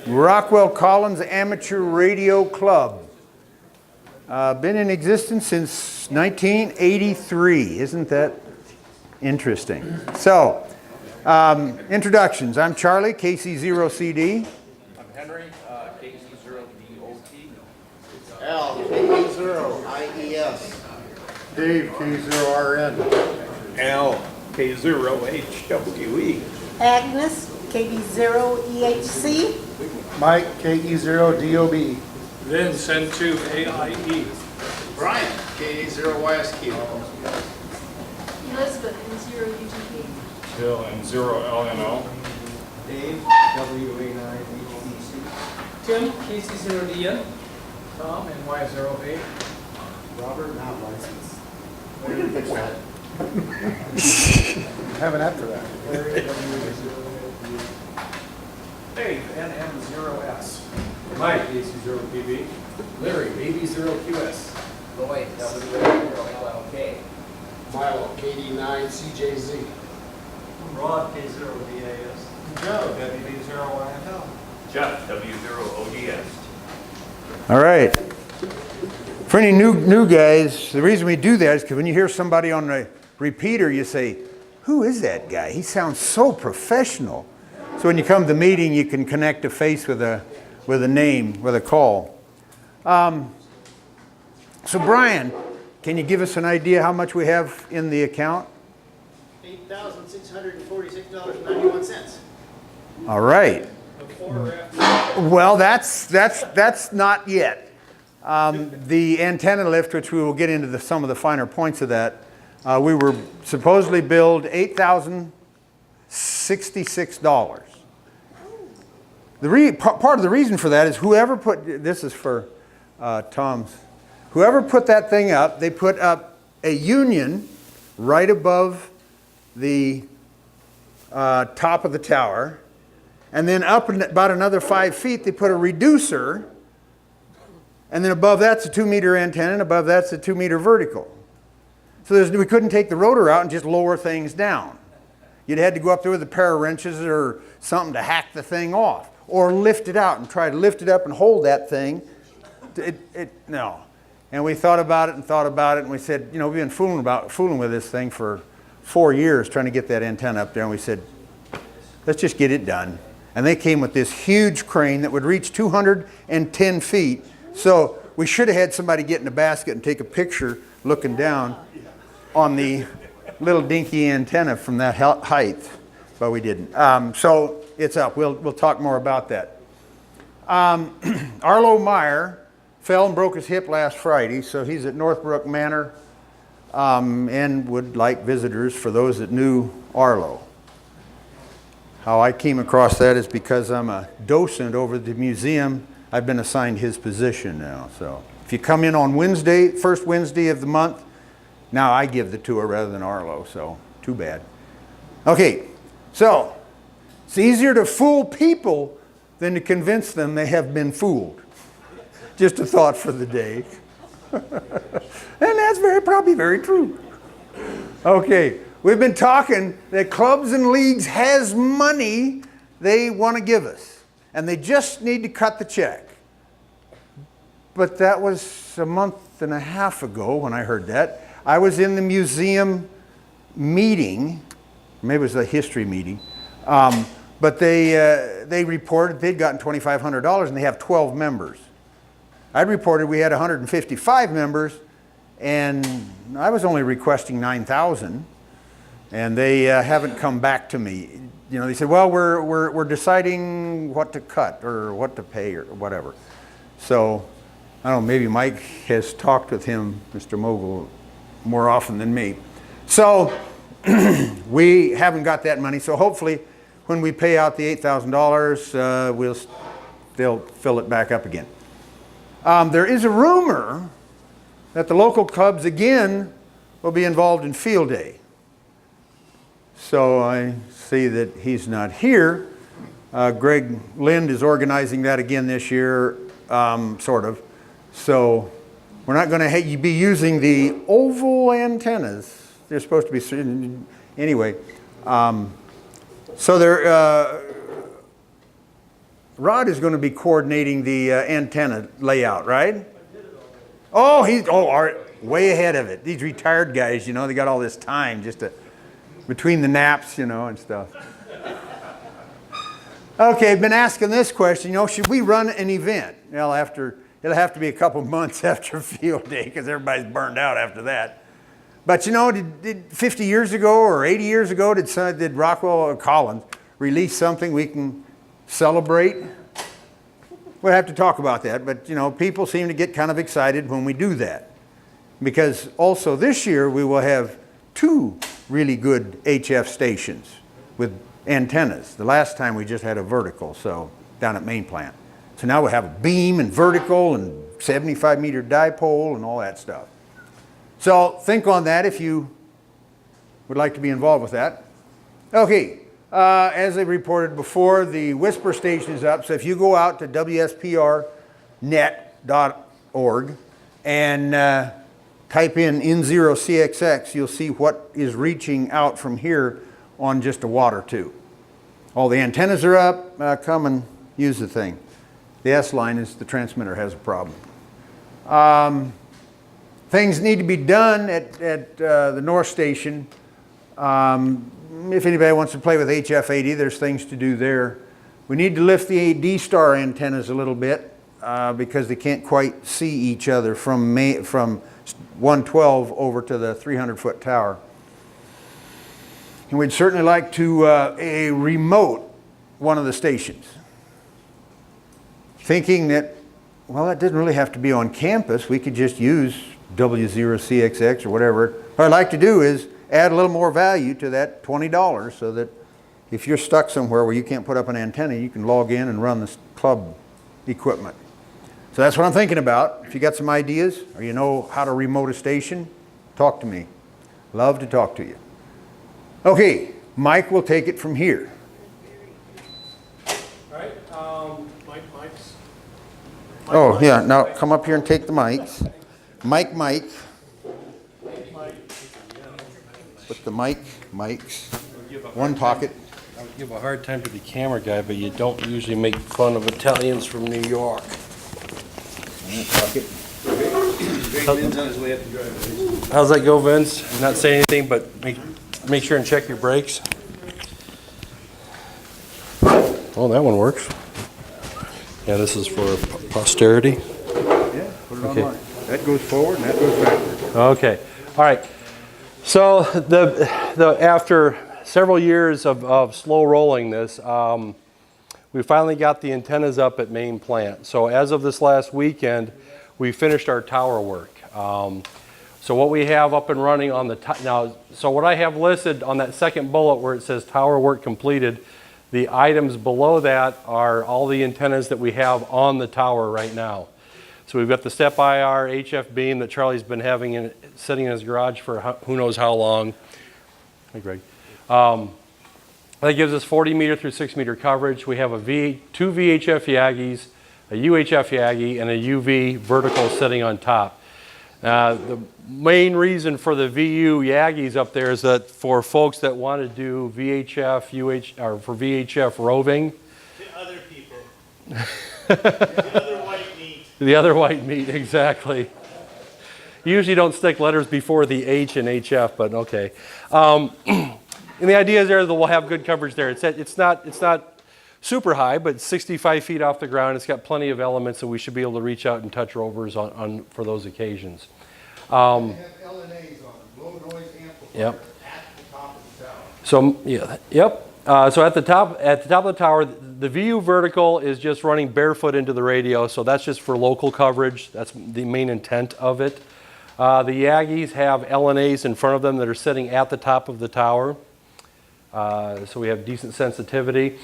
Rockwell Collins Amateur Radio Club. Been in existence since 1983. Isn't that interesting? So, introductions. I'm Charlie, KC0CD. I'm Henry, KC0DOT. Al, K0IES. Dave, K0RN. L, K0HWE. Agnes, KB0EHC. Mike, KE0DOB. Vince, N2AIE. Brian, K0YSQ. Elizabeth, N0UGP. Bill, N0LNO. Dave, WA9HDC. Tim, KC0DN. Tom, NY08. Robert, not licensed. We can fix that. Haven't after that. Larry, WA0. Dave, NM0S. Mike, KC0PB. Larry, AB0QS. Lloyd, W0LLK. Milo, KD9CJZ. Rod, K0DAS. Joe, WB0YFL. Jeff, W0ODS. All right. For any new guys, the reason we do that is because when you hear somebody on the repeater, you say, "Who is that guy? He sounds so professional." So when you come to the meeting, you can connect a face with a name, with a call. So Brian, can you give us an idea how much we have in the account? $8,646.91. All right. Before or after? Well, that's not yet. The antenna lift, which we will get into some of the finer points of that, we were supposedly billed $8,066. Part of the reason for that is whoever put, this is for Tom's, whoever put that thing up, they put up a union right above the top of the tower, and then up about another 5 feet, they put a reducer, and then above that's a 2-meter antenna, and above that's a 2-meter vertical. So we couldn't take the rotor out and just lower things down. You'd had to go up there with a pair of wrenches or something to hack the thing off, or lift it out and try to lift it up and hold that thing. No. And we thought about it, and we said, we've been fooling with this thing for 4 years trying to get that antenna up there, and we said, let's just get it done. And they came with this huge crane that would reach 210 feet. So we should have had somebody get in a basket and take a picture looking down on the little dinky antenna from that height, but we didn't. So it's up. We'll talk more about that. Arlo Meyer fell and broke his hip last Friday, so he's at Northbrook Manor and would like visitors for those that knew Arlo. How I came across that is because I'm a docent over at the museum. I've been assigned his position now. So if you come in on Wednesday, first Wednesday of the month, now I give the tour rather than Arlo, so too bad. Okay, so it's easier to fool people than to convince them they have been fooled. Just a thought for the day. And that's probably very true. Okay, we've been talking that clubs and leagues has money they want to give us. And they just need to cut the check. But that was a month and a half ago when I heard that. I was in the museum meeting, maybe it was a history meeting, but they reported they'd gotten $2,500 and they have 12 members. I reported we had 155 members and I was only requesting 9,000, and they haven't come back to me. They said, well, we're deciding what to cut or what to pay or whatever. So, I don't know, maybe Mike has talked with him, Mr. Mogul, more often than me. So, we haven't got that money. So hopefully, when we pay out the $8,000, they'll fill it back up again. There is a rumor that the local clubs again will be involved in field day. So I see that he's not here. Greg Lind is organizing that again this year, sort of. So we're not going to be using the oval antennas. They're supposed to be, anyway. So there, Rod is going to be coordinating the antenna layout, right? Oh, way ahead of it. These retired guys, you know, they got all this time just to, between the naps, you know, and stuff. Okay, I've been asking this question, you know, should we run an event? Well, it'll have to be a couple months after field day because everybody's burned out after that. But you know, did 50 years ago or 80 years ago, did Rockwell or Collins release something we can celebrate? We'll have to talk about that, but you know, people seem to get kind of excited when we do that. Because also this year we will have 2 really good HF stations with antennas. The last time we just had a vertical, so down at main plant. So now we have a beam and vertical and 75-meter dipole and all that stuff. So think on that if you would like to be involved with that. Okay, as I reported before, the Whisper station is up. So if you go out to WSPRnet.org and type in N0CXX, you'll see what is reaching out from here on just a watt or two. All the antennas are up. Come and use the thing. The S line is the transmitter has a problem. Things need to be done at the North Station. If anybody wants to play with HF80, there's things to do there. We need to lift the D-star antennas a little bit because they can't quite see each other from 112 over to the 300-foot tower. And we'd certainly like to remote one of the stations. Thinking that, well, that doesn't really have to be on campus. We could just use W0CXX or whatever. What I'd like to do is add a little more value to that $20 so that if you're stuck somewhere where you can't put up an antenna, you can log in and run this club equipment. So that's what I'm thinking about. If you got some ideas or you know how to remote a station, talk to me. Love to talk to you. Okay, Mike will take it from here. All right, Mike's. Oh, yeah, now come up here and take the mics. Mike. Put the mics, one pocket. I would give a hard time to the camera guy, but you don't usually make fun of Italians from New York. Pocket. Vin's on his way up the driveway. How's that go, Vince? Not saying anything, but make sure and check your brakes. Oh, that one works. Yeah, this is for posterity. Yeah, put it online. That goes forward and that goes backward. Okay, all right. So after several years of slow rolling this, we finally got the antennas up at main plant. So as of this last weekend, we finished our tower work. So what we have up and running on the now, so what I have listed on that second bullet where it says tower work completed, the items below that are all the antennas that we have on the tower right now. So we've got the step IR HF beam that Charlie's been having sitting in his garage for who knows how long. Hey, Greg. That gives us 40 meter through 6 meter coverage. We have two VHF Yagis, a UHF Yagi, and a UV vertical sitting on top. The main reason for the VU Yagis up there is that for folks that want to do VHF, or for VHF roving. The other people. The other white meat. The other white meat, exactly. You usually don't stick letters before the H in HF, but okay. And the idea is there that we'll have good coverage there. It's not super high, but it's 65 feet off the ground. It's got plenty of elements, so we should be able to reach out and touch rovers for those occasions. They have LNAs on them, low noise amplifiers, Yep. at the top of the tower. So yeah, yep. So at the top of the tower, the VU vertical is just running barefoot into the radio, so that's just for local coverage. That's the main intent of it. The Yagis have LNAs in front of them that are sitting at the top of the tower, so we have decent sensitivity.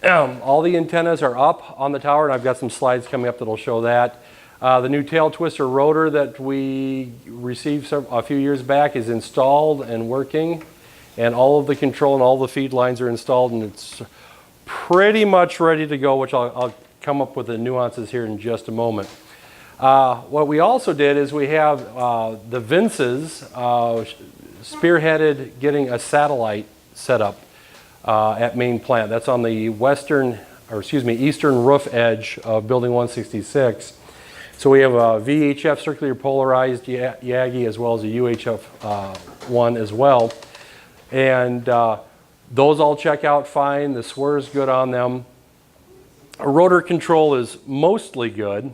All the antennas are up on the tower, and I've got some slides coming up that'll show that. The new tail twister rotor that we received a few years back is installed and working, and all of the control and all the feed lines are installed, and it's pretty much ready to go, which I'll come up with the nuances here in just a moment. What we also did is we have the Vinces spearheaded getting a satellite set up at main plant. That's on the western eastern roof edge of building 166. So we have a VHF circular polarized Yagi as well as a UHF one as well. And those all check out fine. The swear is good on them. Rotor control is mostly good.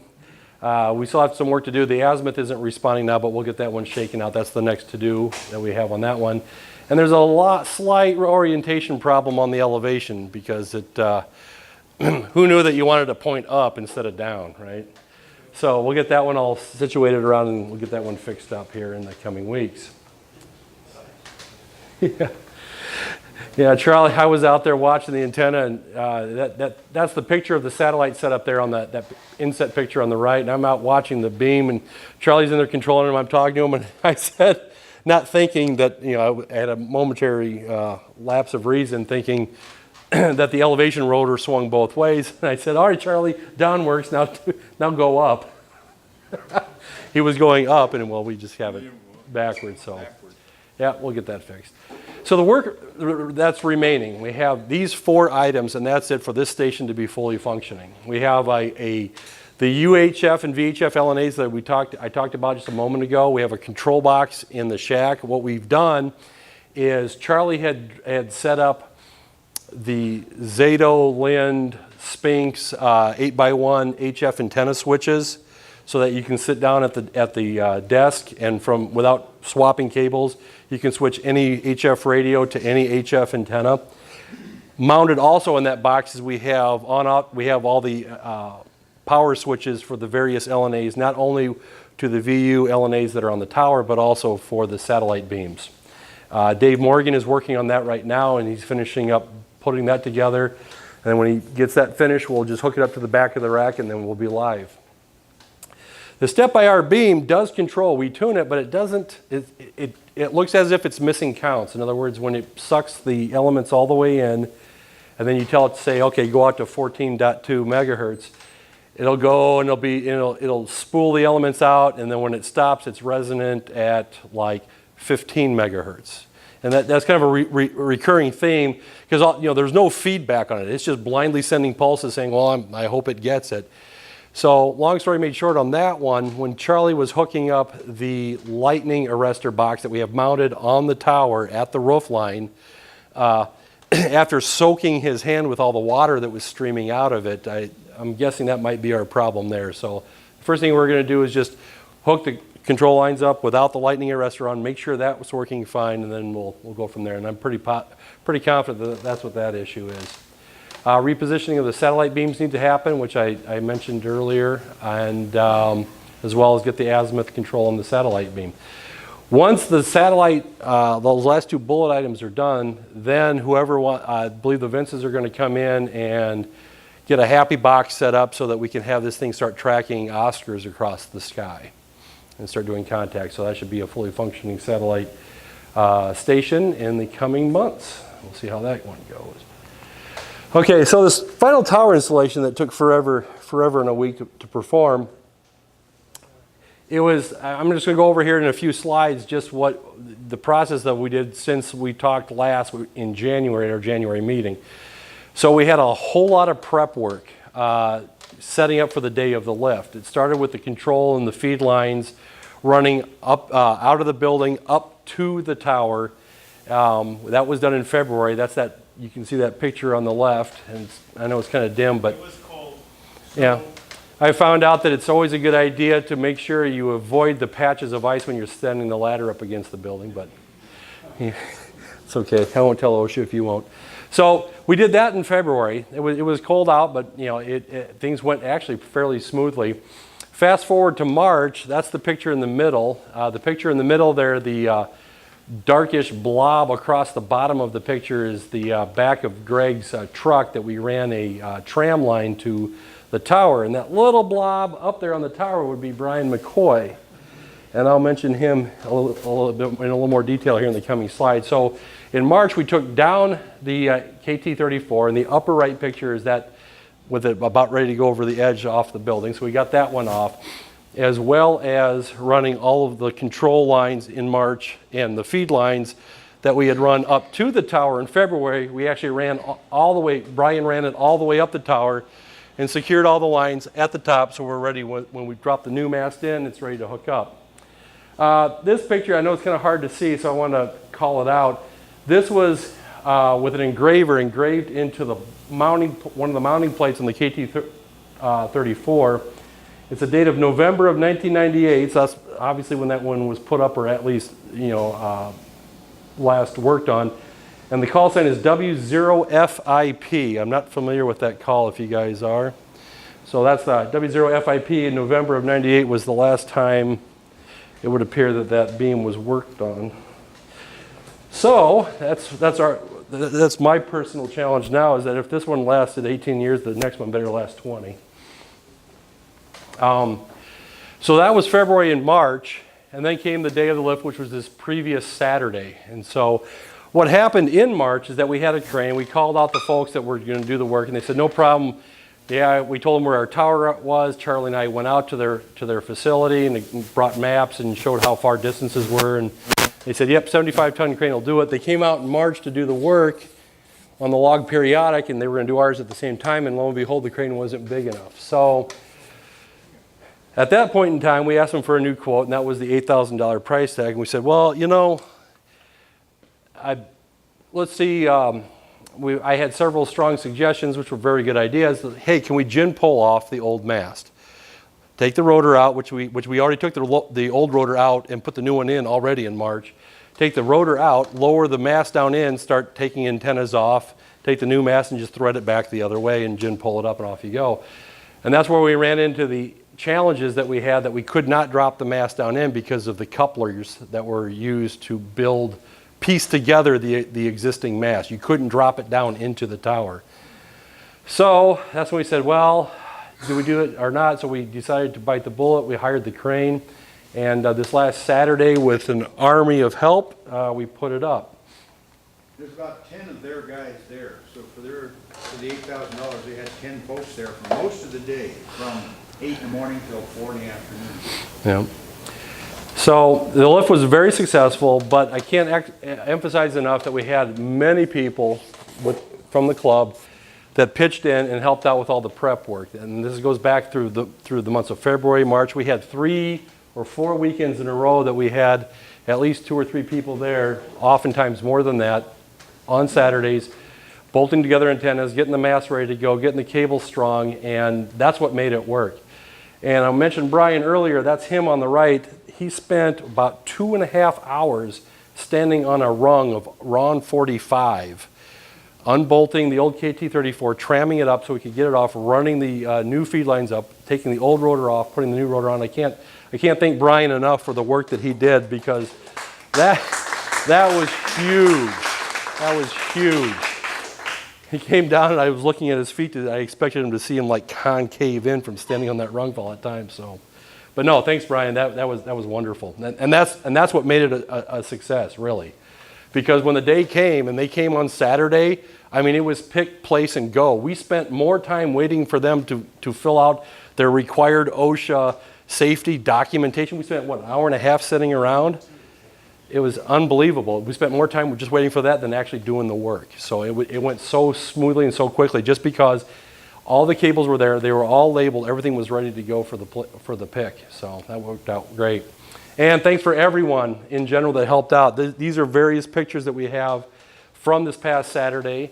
We still have some work to do. The azimuth isn't responding now, but we'll get that one shaken out. That's the next to do that we have on that one. And there's a slight orientation problem on the elevation because it, who knew that you wanted to point up instead of down, right? So we'll get that one all situated around and we'll get that one fixed up here in the coming weeks. Yeah. Yeah, Charlie, I was out there watching the antenna, and that's the picture of the satellite set up there on that inset picture on the right, and I'm out watching the beam, and Charlie's in there controlling him. I'm talking to him, and I said, not thinking that, you know, I had a momentary lapse of reason, thinking that the elevation rotor swung both ways, and I said, all right, Charlie, down works, now go up. He was going up, and well, we just have it backwards, so yeah, we'll get that fixed. So the work that's remaining, we have these 4 items, and that's it for this station to be fully functioning. We have the UHF and VHF LNAs that I talked about just a moment ago. We have a control box in the shack. What we've done is Charlie had set up the Zato, Lind, Spinks 8x1 HF antenna switches so that you can sit down at the desk and without swapping cables, you can switch any HF radio to any HF antenna. Mounted also in that box is we have all the power switches for the various LNAs, not only to the VU LNAs that are on the tower, but also for the satellite beams. Dave Morgan is working on that right now, and he's finishing up putting that together. And then when he gets that finished, we'll just hook it up to the back of the rack, and then we'll be live. The step-by-hour beam does control. We tune it, but it doesn't. It looks as if it's missing counts. In other words, when it sucks the elements all the way in, and then you tell it to say, okay, go out to 14.2 megahertz, it'll go and it'll spool the elements out, and then when it stops, it's resonant at like 15 megahertz. And that's kind of a recurring theme because there's no feedback on it. It's just blindly sending pulses saying, well, I hope it gets it. So long story made short on that one, when Charlie was hooking up the lightning arrestor box that we have mounted on the tower at the roof line, after soaking his hand with all the water that was streaming out of it, I'm guessing that might be our problem there. So the first thing we're going to do is just hook the control lines up without the lightning arrestor on, make sure that was working fine, and then we'll go from there. And I'm pretty confident that that's what that issue is. Repositioning of the satellite beams need to happen, which I mentioned earlier, and as well as get the azimuth control on the satellite beam. Once the satellite, those last 2 bullet items are done, then I believe the Vinces are going to come in and get a happy box set up so that we can have this thing start tracking Oscars across the sky and start doing contact. So that should be a fully functioning satellite station in the coming months. We'll see how that one goes. Okay, so this final tower installation that took forever and a week to perform, I'm just going to go over here in a few slides just what the process that we did since we talked last in January at our January meeting. So we had a whole lot of prep work setting up for the day of the lift. It started with the control and the feed lines running up out of the building up to the tower. That was done in February. You can see that picture on the left, and I know it's kind of dim, but It was cold. yeah. I found out that it's always a good idea to make sure you avoid the patches of ice when you're standing the ladder up against the building, but yeah, it's okay. I won't tell OSHA if you won't. So we did that in February. It was cold out, but things went actually fairly smoothly. Fast forward to March, that's the picture in the middle. The picture in the middle there, the darkish blob across the bottom of the picture is the back of Greg's truck that we ran a tram line to the tower. And that little blob up there on the tower would be Brian McCoy. And I'll mention him a little bit in a little more detail here in the coming slides. So in March, we took down the KT-34, and the upper right picture is that with it about ready to go over the edge off the building. So we got that one off, as well as running all of the control lines in March and the feed lines that we had run up to the tower in February, we actually ran all the way, Brian ran it all the way up the tower and secured all the lines at the top, so we're ready when we drop the new mast in, it's ready to hook up. This picture, I know it's kind of hard to see, so I want to call it out. This was with an engraver engraved into the one of the mounting plates on the KT-34. It's a date of November of 1998, so that's obviously when that one was put up, or at least, you know, last worked on. And the call sign is W0FIP. I'm not familiar with that call if you guys are. So that's the W0FIP in November of 98 was the last time it would appear that that beam was worked on. So that's my personal challenge now, is that if this one lasted 18 years, the next one better last 20. So that was February and March, and then came the day of the lift, which was this previous Saturday. And so what happened in March is that we had a crane. We called out the folks that were going to do the work, and they said, no problem. Yeah, we told them where our tower was. Charlie and I went out to their facility and brought maps and showed how far distances were. And they said, yep, 75-ton crane will do it. They came out in March to do the work on the log periodic, and they were going to do ours at the same time, and lo and behold, the crane wasn't big enough. So at that point in time, we asked them for a new quote, and that was the $8,000 price tag. And we said, well, you know, let's see. I had several strong suggestions, which were very good ideas. Hey, can we gin pull off the old mast? Take the rotor out, which we already took the old rotor out and put the new one in already in March. Take the rotor out, lower the mast down in, start taking antennas off, take the new mast and just thread it back the other way and gin pull it up and off you go. And that's where we ran into the challenges that we had, that we could not drop the mast down in because of the couplers that were used to piece together the existing mast. You couldn't drop it down into the tower. So that's when we said, well, do we do it or not? So we decided to bite the bullet. We hired the crane, and this last Saturday, with an army of help, we put it up. There's about 10 of their guys there, so for the $8,000, they had 10 folks there for most of the day, from 8 in the morning till 4 in the afternoon. Yeah. So the lift was very successful, but I can't emphasize enough that we had many people from the club that pitched in and helped out with all the prep work. And this goes back through the months of February, March. We had 3 or 4 weekends in a row that we had at least 2 or 3 people there, oftentimes more than that, on Saturdays, bolting together antennas, getting the mast ready to go, getting the cables strong, and that's what made it work. And I mentioned Brian earlier, that's him on the right. He spent about 2.5 hours standing on a rung of RON 45, unbolting the old KT-34, tramming it up so we could get it off, running the new feed lines up, taking the old rotor off, putting the new rotor on. I can't thank Brian enough for the work that he did, because that was huge. That was huge. He came down and I was looking at his feet. I expected him to see him like concave in from standing on that rung all that time. So, but no, thanks, Brian. That was wonderful, and that's what made it a success, really, because when the day came and they came on Saturday, I mean, it was pick, place, and go. We spent more time waiting for them to fill out their required OSHA safety documentation. We spent, what, an hour and a half sitting around? It was unbelievable. We spent more time just waiting for that than actually doing the work. So it went so smoothly and so quickly, just because all the cables were there. They were all labeled. Everything was ready to go for the pick. So that worked out great. And thanks for everyone in general that helped out. These are various pictures that we have from this past Saturday.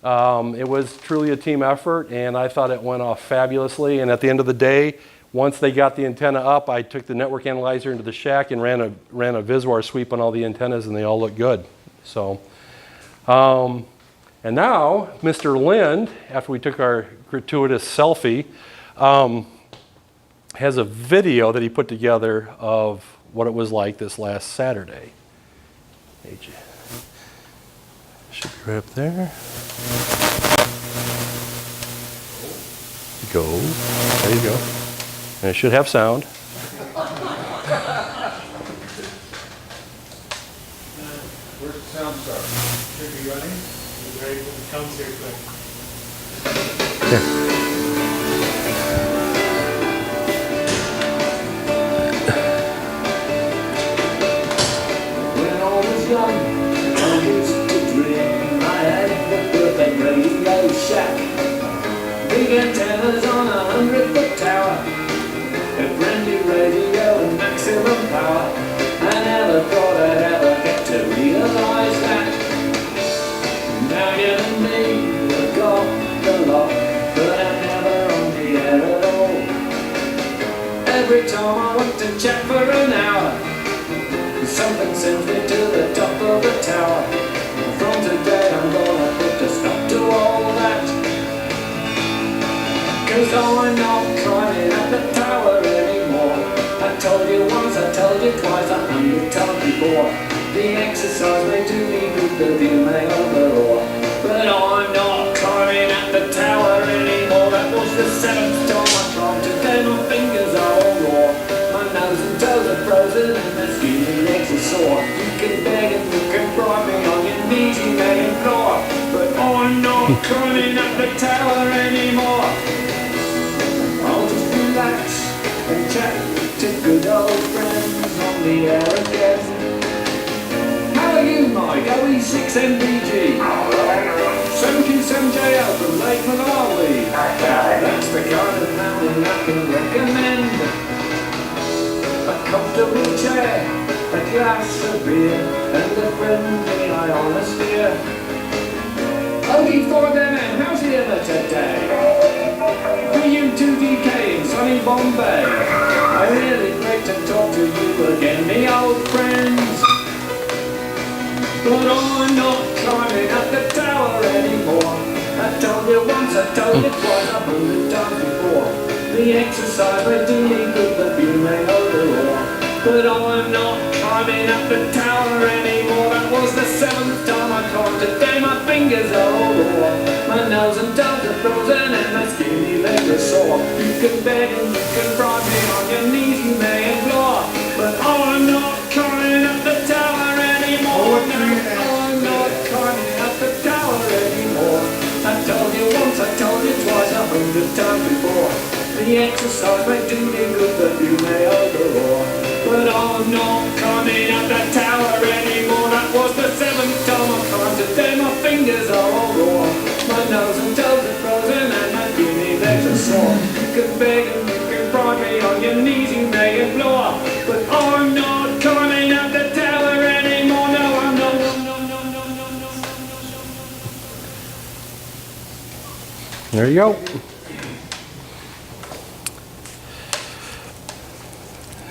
It was truly a team effort, and I thought it went off fabulously. And at the end of the day, once they got the antenna up, I took the network analyzer into the shack and ran a Viswar sweep on all the antennas, and they all looked good. So, and now Mr. Lind, after we took our gratuitous selfie, has a video that he put together of what it was like this last Saturday. Should be right up there. Go. There you go. And it should have sound. Where's the sound start? Should be running? Right, when it comes here quick. When I was young, A brandy radio and maximum power. I never thought I'd ever get to realize that. Now you and me have got the lock, but I'm never on the air at all. Every time I want to chat for an hour, something sends me to the top of the tower. From today I'm gonna put a stop to all that. Cause I'm not climbing at the tower anymore. I told you once, I told you twice, 100 times before. The exercise may do me good, the view may overall. But I'm not climbing at the tower anymore. That was the 7th time I tried. Today my fingers are all raw. My nose and toes are frozen and my skinny legs are sore. You can beg and you can bribe me on your knees, you may implore. But I'm not climbing at the tower anymore. I'll just relax and chat to good old friends on the air again. How are you, Mike? OE6MBG. 7Q7JO from Lake Malawi. That's the kind of mountain I can recommend. A comfortable chair, a glass of beer, and a friendly ionosphere. OD4MM, how's the weather today? VU2DK in sunny Bombay. Really great to talk to you again, me old friends. But I'm not climbing up the tower anymore. I told you once, I told you twice, 100 times before. The exercise may do me good, the view may overall. But I'm not climbing up the tower anymore. That was the 7th time I climbed. Today my fingers are all raw. My nose and toes are frozen and my skinny legs are sore. You can beg and you can bribe me on your knees, you may implore. But I'm not climbing up the tower anymore. No, I'm not climbing up the tower anymore. I told you once, I told you twice, 100 times before. The exercise may do me good, the view may overall. But I'm not climbing up the tower anymore. That was the 7th time I climbed. Today my fingers are all raw. My nose and toes are frozen and my skinny legs are sore. You can beg and you can bribe me on your knees, you may implore. But I'm not climbing up the tower anymore. No, I'm not. No. There you go.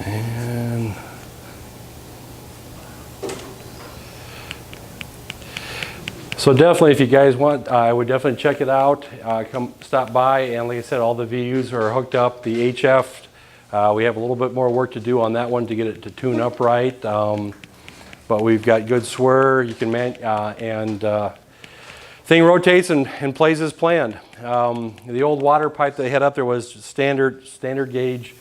And so definitely, if you guys want, I would definitely check it out. Come stop by, and like I said, all the VUs are hooked up. The HF, we have a little bit more work to do on that one to get it to tune up right. But we've got good swir. You can thing rotates and plays as planned. The old water pipe they had up there was standard gauge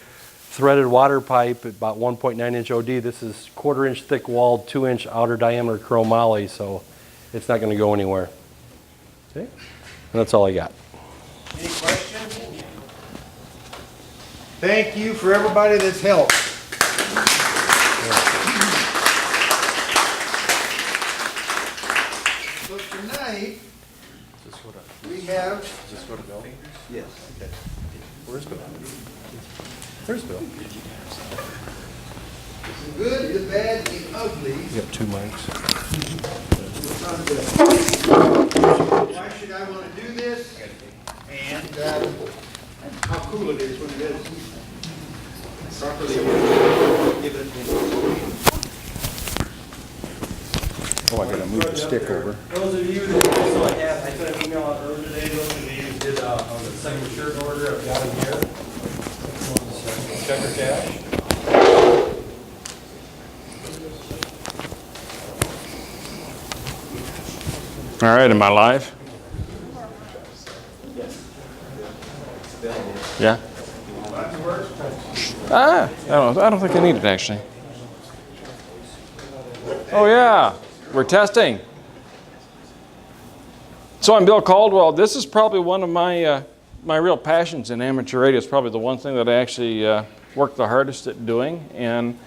threaded water pipe, about 1.9 inch OD. This is 1/4 inch thick walled, 2 inch outer diameter chromoly, so it's not going to go anywhere. Okay, and that's all I got. Any questions? Thank you for everybody that's helped. So tonight, we have... Just go to Bill. Yes. Okay. Where's Bill? Where's Bill? The good, the bad, the ugly. You have 2 mics. Why should I want to do this? And how cool it is when it is properly given. Oh, I gotta move the stick over. Those of you that also I sent an email out earlier today. Those of you who did on the second shirt order, I've got them here. Checker cash. All right, am I live? Yeah? I don't think I need it actually. Oh yeah, we're testing. So I'm Bill Caldwell. This is probably one of my my real passions in amateur radio. It's probably the one thing that I actually work the hardest at doing. And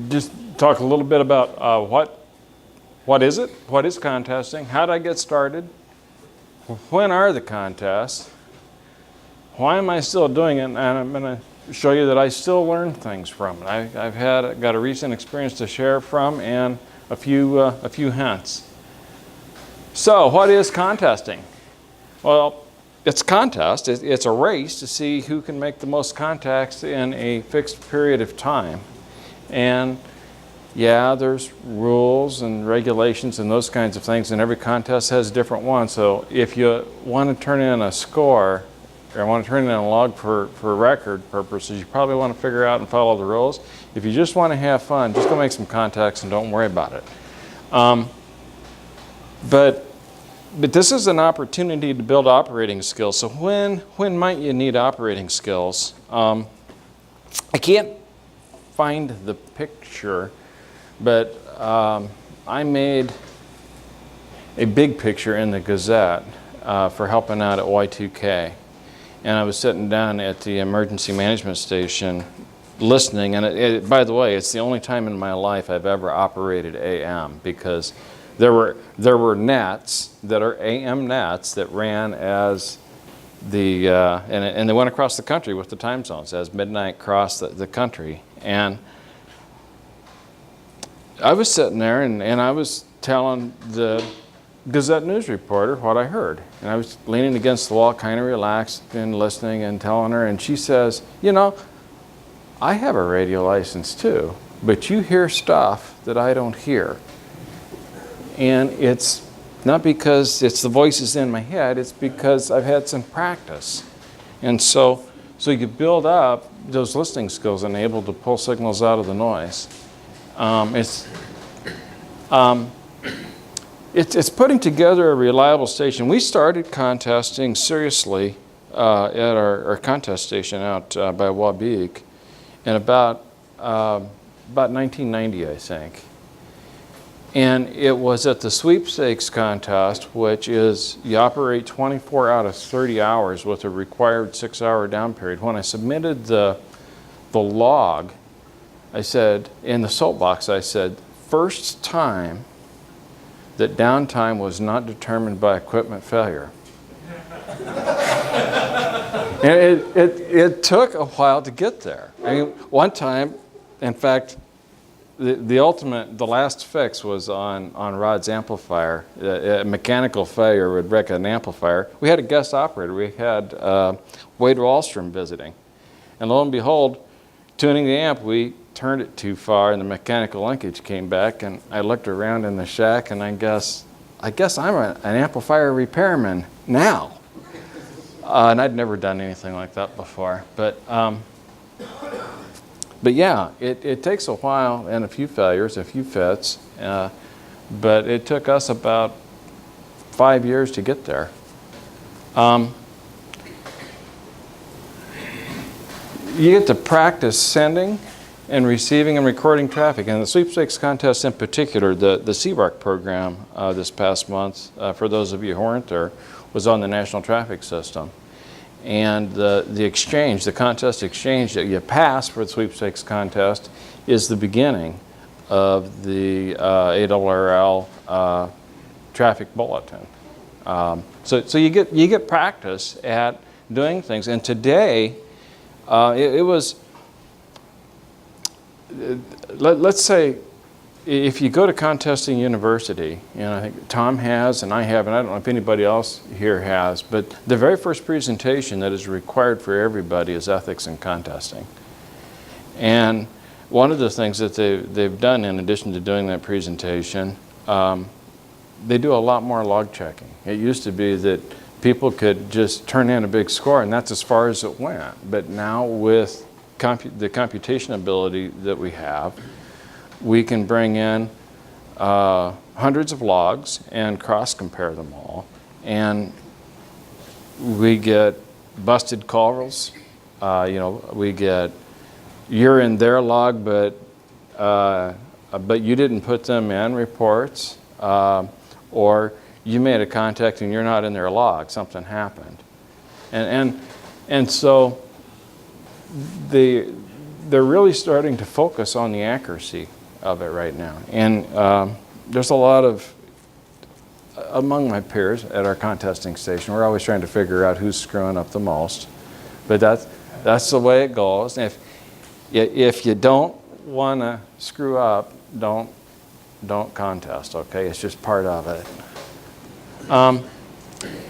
just talk a little bit about what is it? What is contesting? How did I get started? When are the contests? why am I still doing it? And I'm going to show you that I still learn things from it. I've got a recent experience to share from and a few hints. So what is contesting? Well, it's a contest. It's a race to see who can make the most contacts in a fixed period of time. And yeah, there's rules and regulations and those kinds of things, and every contest has a different one. So if you want to turn in a score or want to turn in a log for record purposes, you probably want to figure out and follow the rules. If you just want to have fun, just go make some contacts and don't worry about it. But this is an opportunity to build operating skills. So when might you need operating skills? I can't find the picture, but I made a big picture in the Gazette for helping out at Y2K. And I was sitting down at the emergency management station listening, and by the way, it's the only time in my life I've ever operated AM, because there were nets that are AM nets that ran as the and they went across the country with the time zones as midnight crossed the country. And I was sitting there and I was telling the Gazette news reporter what I heard, and I was leaning against the wall, kind of relaxed and listening and telling her, and she says, "You know, I have a radio license too, but you hear stuff that I don't hear. And it's not because it's the voices in my head, it's because I've had some practice." And so you build up those listening skills and able to pull signals out of the noise. It's putting together a reliable station. We started contesting seriously at our contest station out by WOCXX in about 1990, I think. And it was at the sweepstakes contest, which is you operate 24 out of 30 hours with a required 6-hour down period. When I submitted the log, I said, in the soapbox, I said, first time that downtime was not determined by equipment failure. And it took a while to get there. I mean, one time, in fact, the last fix was on Rod's amplifier. A mechanical failure would wreck an amplifier. We had a guest operator. We had Wade Wallstrom visiting. And lo and behold, tuning the amp, we turned it too far and the mechanical linkage came back, and I looked around in the shack and I guess I'm an amplifier repairman now. And I'd never done anything like that before. But yeah, it takes a while and a few failures, a few fits, but it took us about 5 years to get there. You get to practice sending and receiving and recording traffic. And the sweepstakes contest in particular, the CBARC program this past month, for those of you who weren't there, was on the National Traffic System. And the exchange, the contest exchange that you pass for the sweepstakes contest is the beginning of the ARRL traffic bulletin. So you get practice at doing things. And today, it was, let's say, if you go to Contesting University, and I think Tom has, and I have, and I don't know if anybody else here has, but the very first presentation that is required for everybody is ethics in contesting. And one of the things that they've done, in addition to doing that presentation, they do a lot more log checking. It used to be that people could just turn in a big score, and that's as far as it went. But now with the computation ability that we have, we can bring in hundreds of logs and cross-compare them all. And we get busted calls. We get, you're in their log, but you didn't put them in reports. Or you made a contact and you're not in their log, something happened. And so they're really starting to focus on the accuracy of it right now. And there's a lot of, among my peers at our contesting station, we're always trying to figure out who's screwing up the most. But that's the way it goes. And if you don't want to screw up, don't contest, okay? It's just part of it.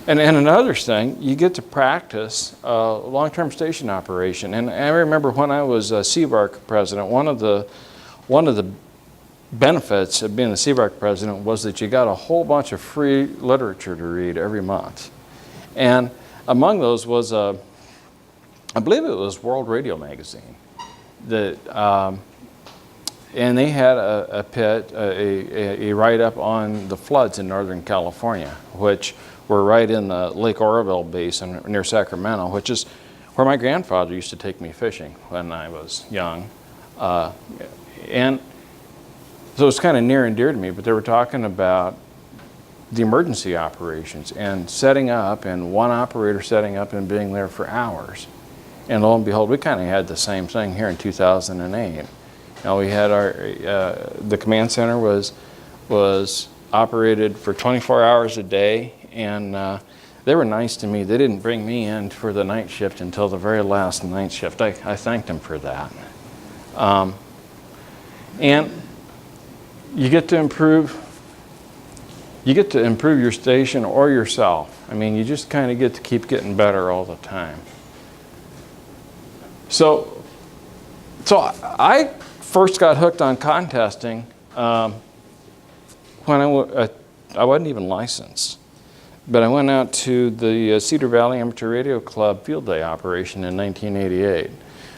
And another thing, you get to practice long-term station operation. And I remember when I was CBARC president, one of the benefits of being the CBARC president was that you got a whole bunch of free literature to read every month. And among those was, I believe it was World Radio Magazine, that, and they had a write-up on the floods in Northern California, which were right in the Lake Oroville Basin near Sacramento, which is where my grandfather used to take me fishing when I was young. And so it's kind of near and dear to me, but they were talking about the emergency operations and setting up, and one operator setting up and being there for hours. And lo and behold, we kind of had the same thing here in 2008. We had the command center was operated for 24 hours a day, and they were nice to me. They didn't bring me in for the night shift until the very last night shift. I thanked them for that. And you get to improve your station or yourself. I mean, you just kind of get to keep getting better all the time. So I first got hooked on contesting when I wasn't even licensed. But I went out to the Cedar Valley Amateur Radio Club field day operation in 1988.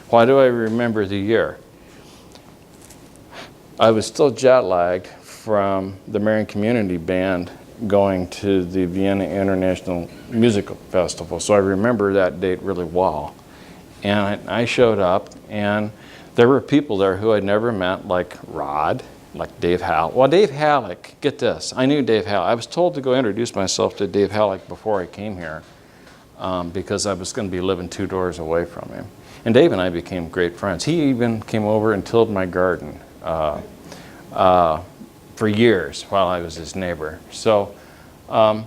Why do I remember the year? I was still jet lagged from the Marion Community Band going to the Vienna International Musical Festival, so I remember that date really well. And I showed up, and there were people there who I'd never met, like Rod, like Dave Halleck. Well, Dave Halleck, get this, I knew Dave Halleck. I was told to go introduce myself to Dave Halleck before I came here because I was going to be living 2 doors away from him. And Dave and I became great friends. He even came over and tilled my garden for years while I was his neighbor. So, but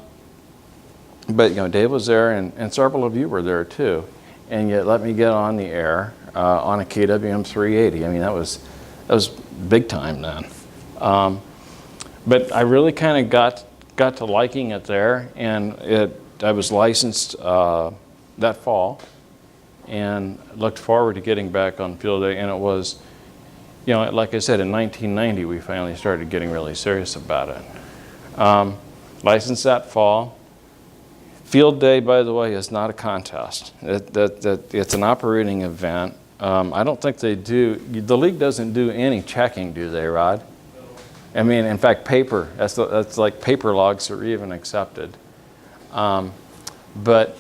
Dave was there, and several of you were there too. And yet let me get on the air on a KWM 380. I mean, that was big time then. But I really kind of got to liking it there, and I was licensed that fall, and looked forward to getting back on field day. And it was, like I said, in 1990 we finally started getting really serious about it. Licensed that fall. Field day, by the way, is not a contest. It's an operating event. I don't think they do. The league doesn't do any checking, do they, Rod? I mean, in fact, paper. That's like paper logs are even accepted. But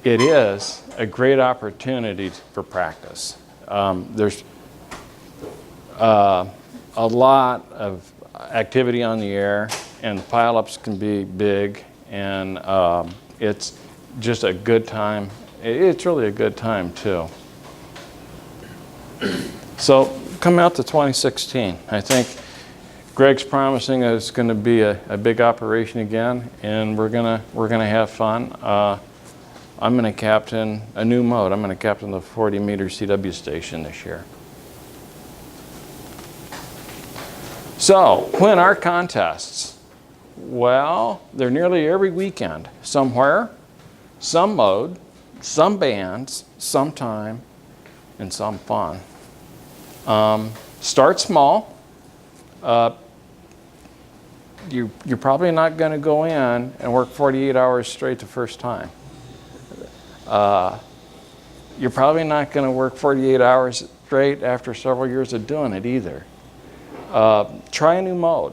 it is a great opportunity for practice. There's a lot of activity on the air, and the pileups can be big. And it's just a good time. It's really a good time too. So come out to 2016. I think Greg's promising that it's going to be a big operation again, and we're gonna have fun. I'm going to captain a new mode. I'm going to captain the 40-meter CW station this year. So when are contests? Well, they're nearly every weekend, somewhere, some mode, some bands, some time, and some fun. Start small. You're probably not going to go in and work 48 hours straight the first time. You're probably not going to work 48 hours straight after several years of doing it either. Try a new mode.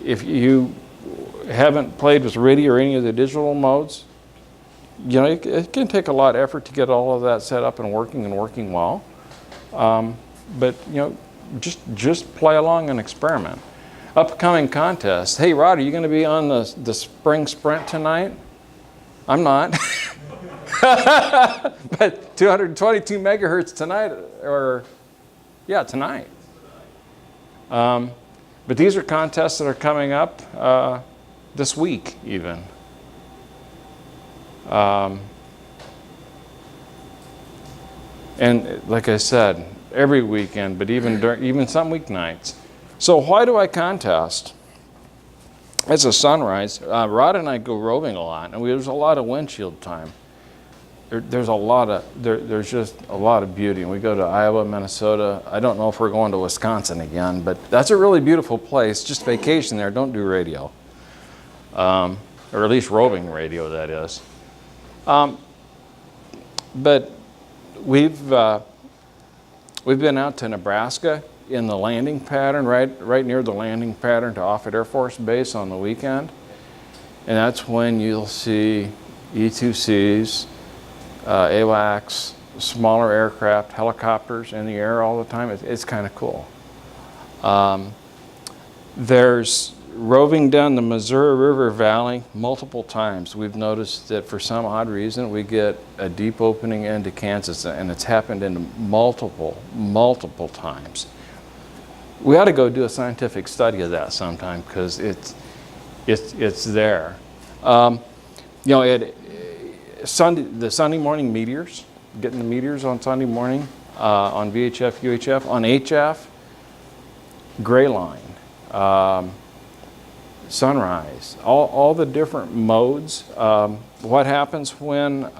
If you haven't played with radio or any of the digital modes, it can take a lot of effort to get all of that set up and working well. But just play along and experiment. Upcoming contests. Hey, Rod, are you going to be on the spring sprint tonight? I'm not. But 222 megahertz tonight, tonight. But these are contests that are coming up this week even. And like I said, every weekend, but even some weeknights. So why do I contest? It's a sunrise. Rod and I go roving a lot, and there's a lot of windshield time. There's just a lot of beauty. And we go to Iowa, Minnesota. I don't know if we're going to Wisconsin again, but that's a really beautiful place. Just vacation there. Don't do radio, or at least roving radio, that is. But we've been out to Nebraska in the landing pattern, right near the landing pattern to Offutt Air Force Base on the weekend, and that's when you'll see E-2Cs, AWACS, smaller aircraft, helicopters in the air all the time. It's kind of cool. There's roving down the Missouri River Valley multiple times. We've noticed that for some odd reason we get a deep opening into Kansas, and it's happened in multiple times. We ought to go do a scientific study of that sometime because it's there. You know, the Sunday morning meteors, getting the meteors on Sunday morning on VHF, UHF, on HF, gray line, sunrise, all the different modes. What happens when there's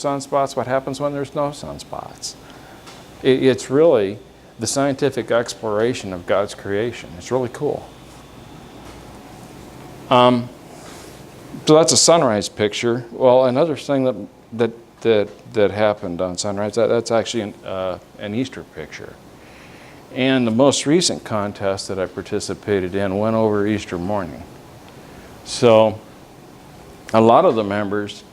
sunspots? What happens when there's no sunspots? It's really the scientific exploration of God's creation. It's really cool. So that's a sunrise picture. Well, another thing that happened on sunrise, that's actually an Easter picture. And the most recent contest that I participated in went over Easter morning. So a lot of the members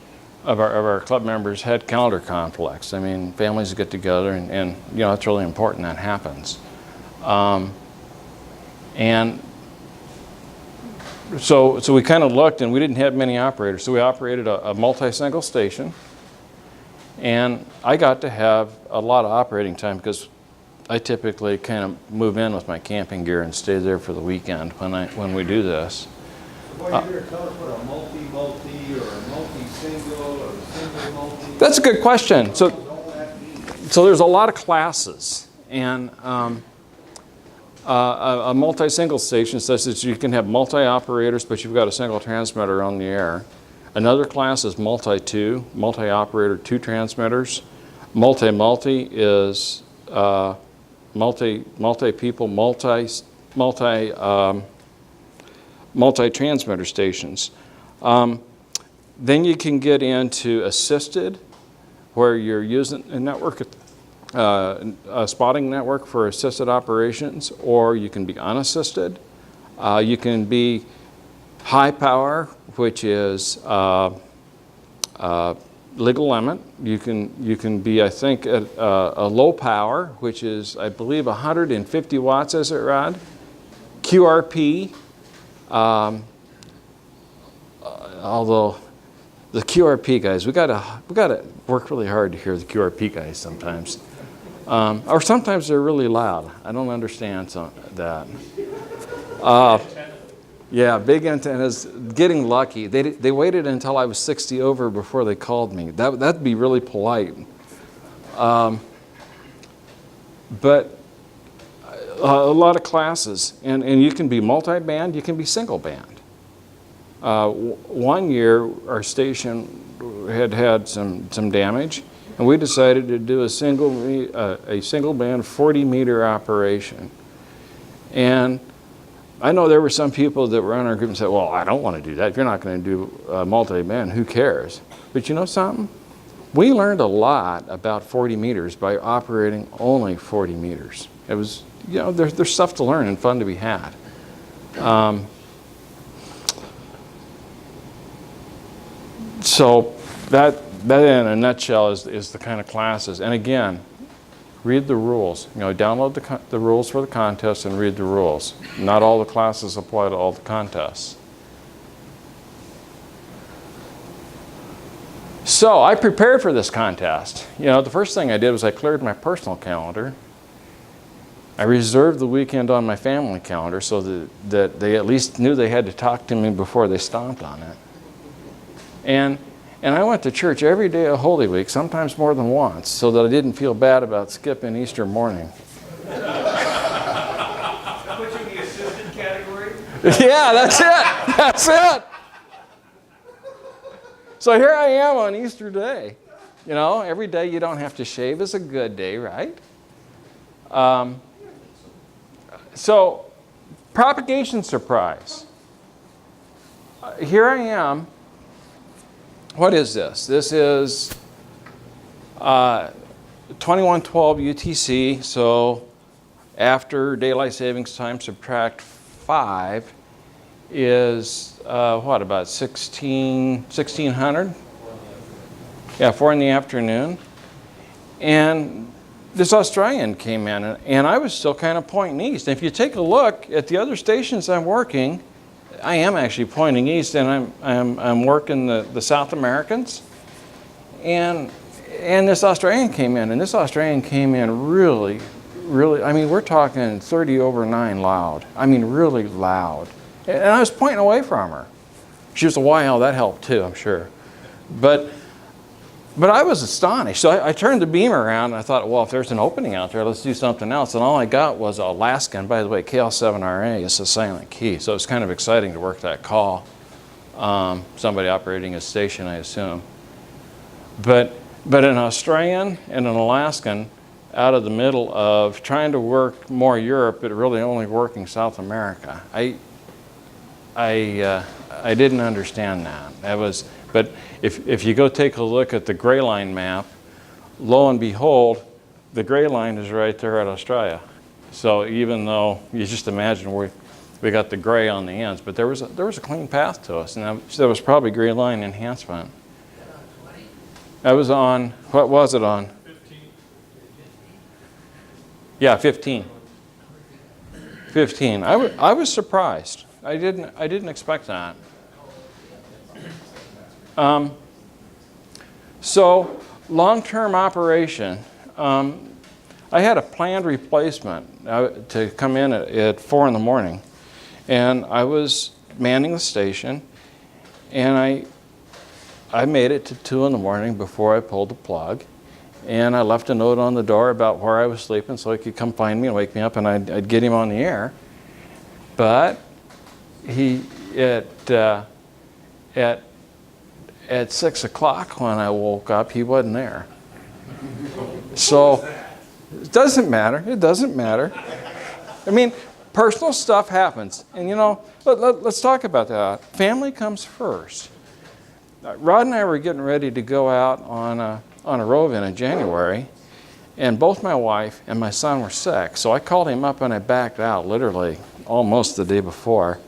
of our club members had calendar conflicts. I mean, families get together and you know, it's really important that happens. And so we kind of looked, and we didn't have many operators. So we operated a multi-single station, and I got to have a lot of operating time because I typically kind of move in with my camping gear and stay there for the weekend when we do this. Boy, you better tell us what a multi-multi or a multi-single or a single-multi. That's a good question. So there's a lot of classes, and a multi-single station says that you can have multi-operators, but you've got a single transmitter on the air. Another class is multi-2, multi-operator, 2 transmitters. Multi-multi is multi-people, multi-transmitter stations. Then you can get into assisted, where you're using a network, a spotting network for assisted operations, or you can be unassisted. You can be high power, which is legal limit. You can be, I think, at a low power, which is, I believe, 150 watts, is it, Rod? QRP. Although the QRP guys, we gotta work really hard to hear the QRP guys sometimes, or sometimes they're really loud. I don't understand that. Yeah, big antennas. Getting lucky. They waited until I was 60 over before they called me. That'd be really polite. But a lot of classes, and you can be multi-band, you can be single band. One year, our station had some damage, and we decided to do a single band 40-meter operation. And I know there were some people that were on our group and said, well, I don't want to do that. If you're not going to do multi-band, who cares? But you know something? We learned a lot about 40 meters by operating only 40 meters. It was, you know, there's stuff to learn and fun to be had. So that in a nutshell is the kind of classes. And again, read the rules. You know, download the rules for the contest and read the rules. Not all the classes apply to all the contests. So I prepared for this contest. You know, the first thing I did was I cleared my personal calendar. I reserved the weekend on my family calendar so that they at least knew they had to talk to me before they stomped on it. And And I went to church every day of Holy Week, sometimes more than once, so that I didn't feel bad about skipping Easter morning. That puts you in the assisted category? Yeah, that's it. That's it. So here I am on Easter Day. You know, every day you don't have to shave is a good day, right? So, Propagation Surprise. Here I am. What is this? This is 2112 UTC, so after daylight savings time, subtract 5 is, what, about 1600? Yeah, 4 in the afternoon. And this Australian came in, and I was still kind of pointing east. And if you take a look at the other stations I'm working, I am actually pointing east, and I'm working the South Americans. And this Australian came in, and this Australian came in really, I mean, we're talking 30 over 9 loud. I mean, really loud. And I was pointing away from her. She was a YL, that helped too, I'm sure. But I was astonished. So I turned the beam around and I thought, well, if there's an opening out there, let's do something else. And all I got was Alaskan. By the way, KL7RA is a silent key. So it's kind of exciting to work that call. Somebody operating a station, I assume. But an Australian and an Alaskan out of the middle of trying to work more Europe, but really only working South America. I didn't understand that. But if you go take a look at the gray line map, lo and behold, the gray line is right there at Australia. So even though you just imagine we got the gray on the ends, but there was a clean path to us, and that was probably gray line enhancement. That was on, what was it on? 15. Yeah, 15. 15. I was surprised. I didn't expect that. So, long-term operation. I had a planned replacement to come in at 4 in the morning, and I was manning the station, and I made it to 2 in the morning before I pulled the plug, and I left a note on the door about where I was sleeping so he could come find me and wake me up, and I'd get him on the air. But at 6 o'clock when I woke up, he wasn't there. So it doesn't matter. It doesn't matter. I mean, personal stuff happens. And you know, let's talk about that. Family comes first. Rod and I were getting ready to go out on a rove in January, and both my wife and my son were sick. So I called him up and I backed out literally almost the day before.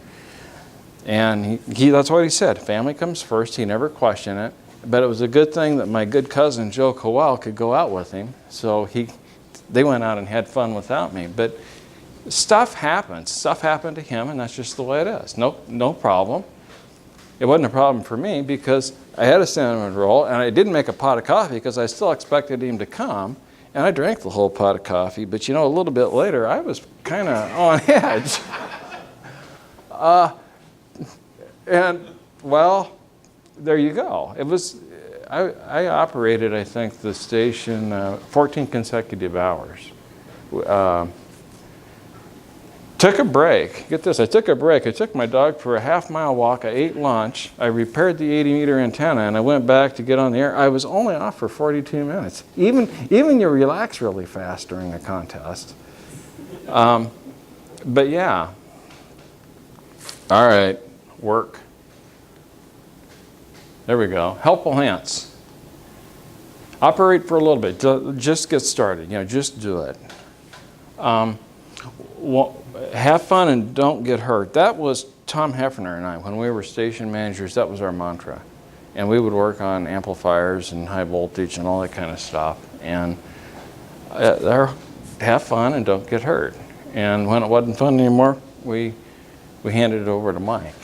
And that's what he said. Family comes first. He never questioned it. But it was a good thing that my good cousin Joe Cowell could go out with him. So they went out and had fun without me. But stuff happens. Stuff happened to him, and that's just the way it is. No problem. It wasn't a problem for me because I had a cinnamon roll, and I didn't make a pot of coffee because I still expected him to come. And I drank the whole pot of coffee. But you know, a little bit later, I was kind of on edge. And, well, there you go. It was, I operated, I think, the station 14 consecutive hours. Took a break. Get this, I took a break. I took my dog for a half-mile walk. I ate lunch. I repaired the 80-meter antenna, and I went back to get on the air. I was only off for 42 minutes. Even you relax really fast during a contest. But, yeah. All right. Work. There we go. Helpful hints. Operate for a little bit. Just get started. You know, just do it. Have fun and don't get hurt. That was Tom Hefner and I. When we were station managers, that was our mantra. And we would work on amplifiers and high voltage and all that kind of stuff. And have fun and don't get hurt. And when it wasn't fun anymore, we handed it over to Mike.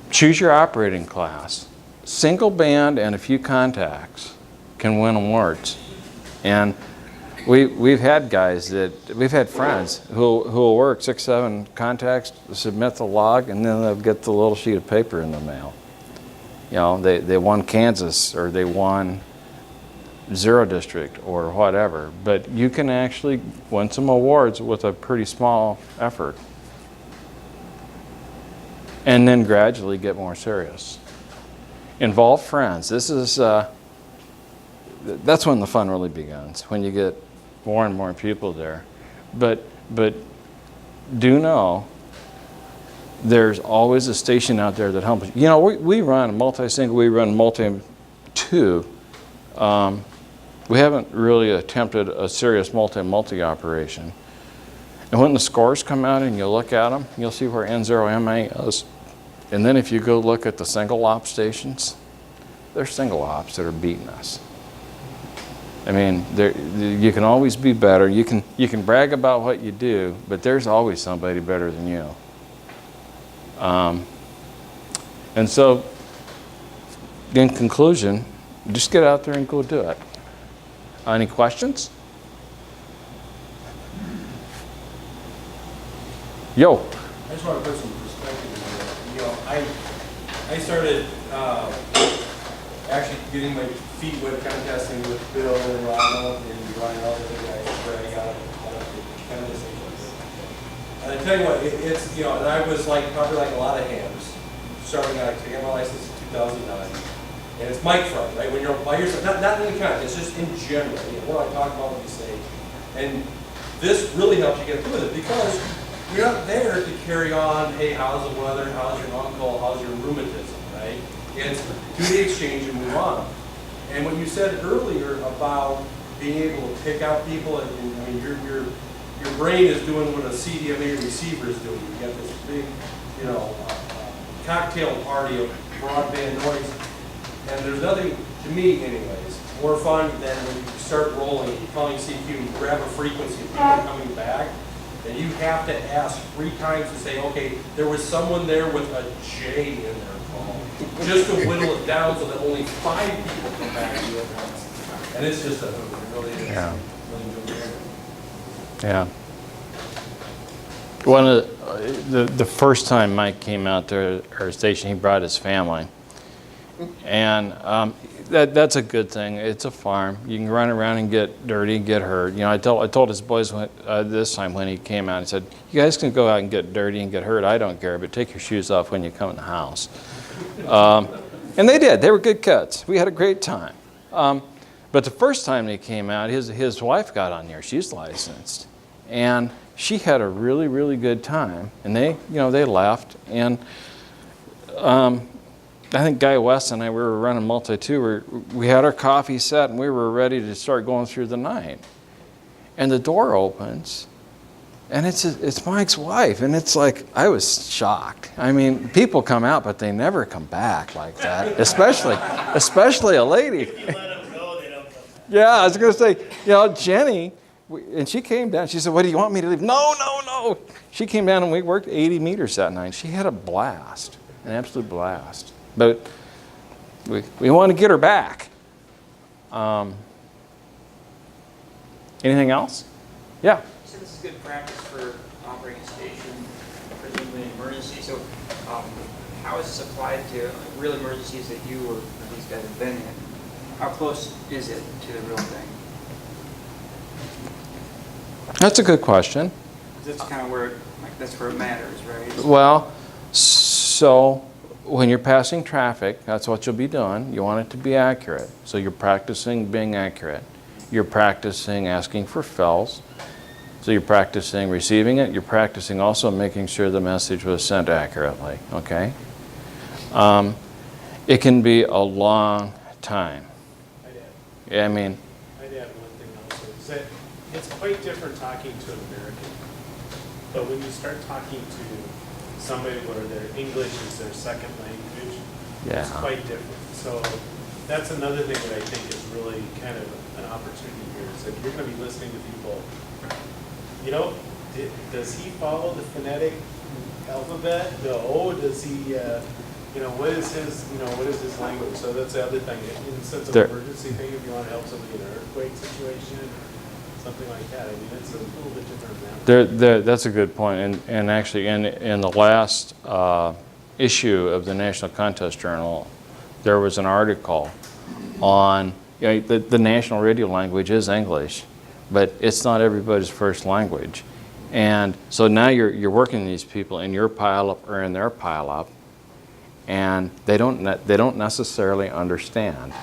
Choose your operating class. Single band and a few contacts can win awards. And we've had guys we've had friends who will work 6, 7 contacts, submit the log, and then they'll get the little sheet of paper in the mail. You know, they won Kansas or they won Zero District or whatever, but you can actually win some awards with a pretty small effort, and then gradually get more serious. Involve friends. This is that's when the fun really begins, when you get more and more people there. But do know there's always a station out there that helps. You know, we run multi-single, we run multi-two. We haven't really attempted a serious multi-multi operation. And when the scores come out and you look at them, you'll see where N0MA is. And then if you go look at the single op stations, there's single ops that are beating us. I mean, you can always be better. You can brag about what you do, but there's always somebody better than you. And so, in conclusion, just get out there and go do it. Any questions? Yo. I just want to put some perspective in there. You know, I started actually getting my feet wet contesting with Bill and Ronald and Ryan and all the other guys where I got up to contest stations. And I tell you what, it's, you know, and I was like, probably like a lot of hams, starting out, I got my license in 2009. And it's mic front, right? When you're by yourself, not in any kind, it's just in general. You know, what do I talk about, what do you say? And this really helps you get through it because you're not there to carry on, hey, how's the weather, how's your uncle, how's your rheumatism, right? It's do the exchange and move on. And what you said earlier about being able to pick out people, and I mean, your brain is doing what a CDMA receiver is doing. You get this big, you know, cocktail party of broadband noise. And there's nothing, to me anyways, more fun than when you start rolling, calling CQ, and grab a frequency of people coming back, and you have to ask 3 times to say, okay, there was someone there with a J in their call, just to whittle it down so that only 5 people come back to you at once. And it's just a, it really is. Yeah. Really good. Yeah. One of the first time Mike came out to our station, he brought his family. And that's a good thing. It's a farm. You can run around and get dirty and get hurt. You know, I told his boys this time when he came out, I said, you guys can go out and get dirty and get hurt. I don't care, but take your shoes off when you come in the house. And they did. They were good cuts. We had a great time. But the first time they came out, his wife got on there. She's licensed. And she had a really, really good time. And they left. And I think Guy West and I, we were running multi-two. We had our coffee set and we were ready to start going through the night. And the door opens and it's Mike's wife. And it's like, I was shocked. I mean, people come out, but they never come back like that, especially a lady. If you let them go, they don't come back. Yeah, I was going to say, you know, Jenny, and she came down. She said, what, do you want me to leave? No. She came down and we worked 80 meters that night. She had a blast, an absolute blast. But we want to get her back. Anything else? Yeah. So this is good practice for operating a station, presumably an emergency. So how is this applied to real emergencies that you or these guys have been in? How close is it to the real thing? That's a good question. That's kind of where that's where it matters, right? Well, so when you're passing traffic, that's what you'll be doing. You want it to be accurate. So you're practicing being accurate. You're practicing asking for fills. So you're practicing receiving it. You're practicing also making sure the message was sent accurately, okay? It can be a long time. I'd add I mean, one thing also, is that it's quite different talking to an American. But when you start talking to somebody where their English is their second language, yeah. it's quite different. So that's another thing that I think is really kind of an opportunity here, is that you're going to be listening to people, you know, does he follow the phonetic alphabet? No. Does he, what is his language? So that's the other thing. In the sense of emergency thing, if you want to help somebody in an earthquake situation, something like that. I mean, it's a little bit different than That's a good point. And actually, in the last issue of the National Contest Journal, there was an article on, the national radio language is English, but it's not everybody's first language. And so now you're working these people in your pile-up or in their pile-up, and they don't necessarily understand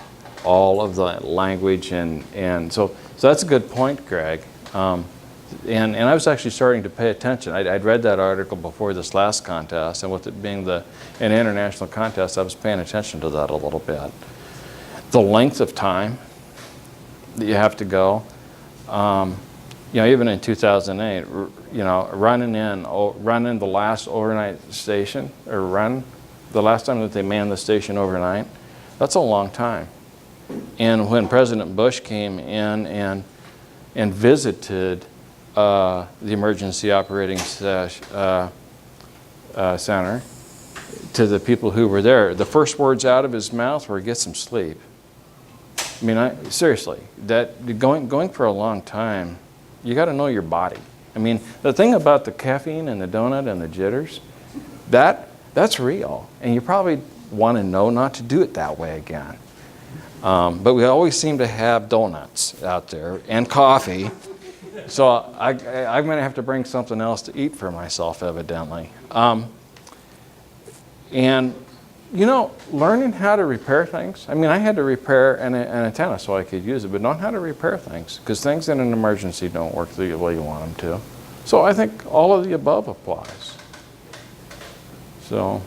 all of the language, and so that's a good point, Greg. And I was actually starting to pay attention. I'd read that article before this last contest, and with it being an international contest, I was paying attention to that a little bit. The length of time that you have to go, even in 2008, running the last overnight station, or the last time that they manned the station overnight, that's a long time. And when President Bush came in and visited the Emergency Operating Center to the people who were there, the first words out of his mouth were, "Get some sleep." I mean, seriously, that going for a long time, you got to know your body. I mean, the thing about the caffeine and the donut and the jitters, that's real, and you probably want to know not to do it that way again. But we always seem to have donuts out there and coffee, so I'm going to have to bring something else to eat for myself, evidently. And learning how to repair things. I mean, I had to repair an antenna so I could use it, but knowing how to repair things, because things in an emergency don't work the way you want them to. So I think all of the above applies. So,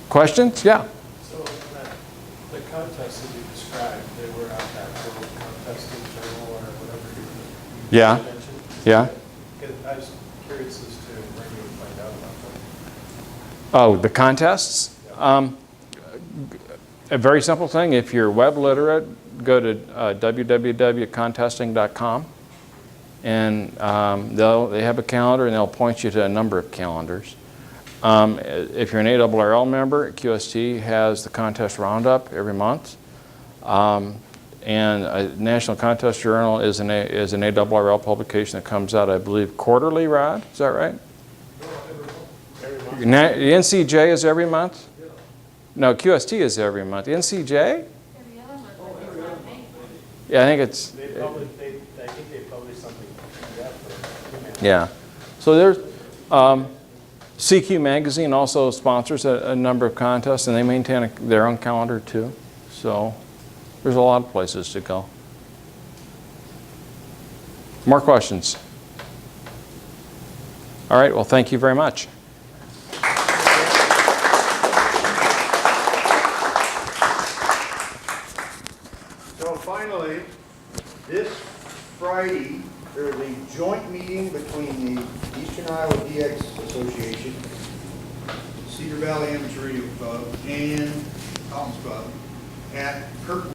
questions? Yeah. So the contests that you described, they were out that World Contesting Journal or whatever you Yeah. mentioned? Yeah. Because I was curious as to where you would find out about them. Oh, the contests? A very simple thing. If you're web literate, go to www.contesting.com, and they have a calendar, and they'll point you to a number of calendars. If you're an ARRL member, QST has the contest roundup every month, and a National Contest Journal is an ARRL publication that comes out, I believe, quarterly. Rod, is that right? The NCJ is every month? No, QST is every month. The NCJ? Yeah, I think it's. I think they publish something like that for Yeah. So there's CQ Magazine also sponsors a number of contests, and they maintain their own calendar too. So there's a lot of places to go. More questions? All right. Well, thank you very much. So finally, this Friday, there's a joint meeting between the Eastern Iowa WOCXX Association, Cedar Valley Amateur Radio Club, and Collins Club at Kirk